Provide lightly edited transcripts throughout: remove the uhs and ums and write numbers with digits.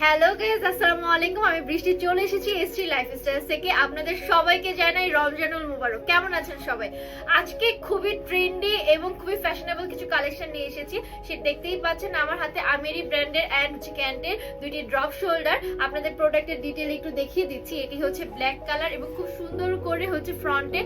Hello guys, আসসালামু আলাইকুম। আমি বৃষ্টি চলে এসেছি এসটি লাইফস্টাইল থেকে। আপনাদের সবাইকে জানাই রমজানুল মুবারক। কেমন আছেন সবাই? আজকে খুবই ট্রেন্ডি এবং খুবই ফ্যাশনেবল কিছু কালেকশন নিয়ে এসেছি। সে দেখতেই পাচ্ছেন আমার হাতে আমেরি ব্র্যান্ডের অ্যান্ড ক্যান্টের দুইটি ড্রপ শোল্ডার। আপনাদের প্রোডাক্টের ডিটেইল একটু দেখিয়ে দিচ্ছি। এটি হচ্ছে ব্ল্যাক কালার এবং খুব সুন্দর করে হচ্ছে ফ্রন্টে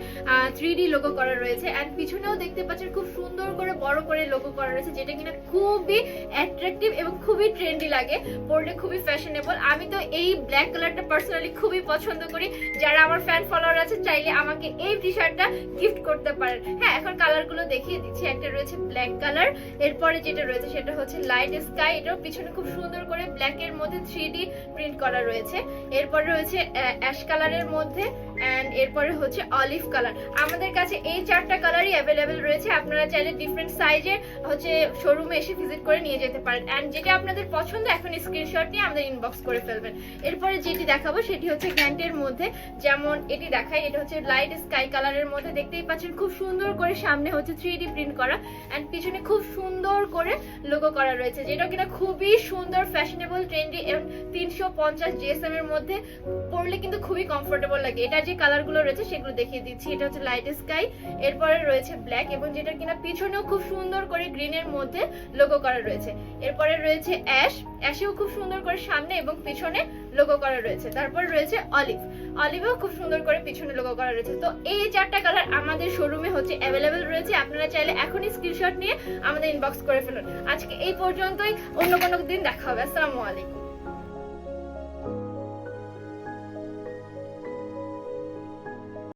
3D লোগো করা রয়েছে, অ্যান্ড পিছনেও দেখতে পাচ্ছেন খুব সুন্দর করে বড় করে লোগো করা রয়েছে, যেটা কিনা খুবই অ্যাট্রাকটিভ এবং খুবই ট্রেন্ডি লাগে, পরলে খুবই ফ্যাশনেবল। আমি তো এই ব্ল্যাক কালারটা পার্সোনালি খুবই পছন্দ করি। যারা আমার ফ্যান ফলোয়ার আছে চাইলে আমাকে এই টি শার্টটা গিফট করতে পারেন। হ্যাঁ, এখন কালারগুলো দেখিয়ে দিচ্ছি। একটা রয়েছে ব্ল্যাক কালার, এরপরে যেটা রয়েছে সেটা হচ্ছে লাইট স্কাই। এটাও পিছনে খুব সুন্দর করে ব্ল্যাক এর মধ্যে 3D প্রিন্ট করা রয়েছে। এরপরে রয়েছে অ্যাশ কালারের মধ্যে, এন্ড এরপরে হচ্ছে অলিভ কালার। আমাদের কাছে এই চারটা কালারই অ্যাভেলেবেল রয়েছে। আপনারা চাইলে ডিফারেন্ট সাইজে হচ্ছে শোরুমে এসে ভিজিট করে নিয়ে যেতে পারেন, এন্ড যেটা আপনাদের পছন্দ এখন স্ক্রিনশট নিয়ে আমাদের ইনবক্স করে ফেলবেন। এরপরে যেটি দেখাবো সেটি হচ্ছে গ্যান্টের মধ্যে, যেমন এটি দেখাই। এটা হচ্ছে লাইট স্কাই কালারের মধ্যে, দেখতেই পাচ্ছেন খুব সুন্দর করে সামনে হচ্ছে 3D প্রিন্ট করা, এন্ড পিছনে খুব সুন্দর করে লোগো করা রয়েছে, যেটা কিনা খুবই সুন্দর, ফ্যাশনেবল, ট্রেন্ডি এবং 350 জিএসএম এর মধ্যে পরলে কিন্তু খুবই কমফোর্টেবল লাগে। এটা যে কালারগুলো রয়েছে সেগুলো দেখিয়ে দিচ্ছি। এটা হচ্ছে লাইট স্কাই, এরপরে রয়েছে ব্ল্যাক, এবং যেটা কিনা পিছনেও খুব সুন্দর করে গ্রিনের মধ্যে লোগো করা রয়েছে। এরপরে রয়েছে অ্যাশেও খুব সুন্দর করে সামনে এবং পিছনে লোগো করা রয়েছে। তারপর রয়েছে অলিভও খুব সুন্দর করে পিছনে লোগো করা রয়েছে। তো এই চারটা কালার আমাদের শোরুমে হচ্ছে অ্যাভেলেবেল রয়েছে। আপনারা চাইলে এখনই স্ক্রিনশট নিয়ে আমাদের ইনবক্স করে ফেলুন। আজকে এই পর্যন্তই, অন্য কোনো দিন দেখা হবে। আসসালামু আলাইকুম।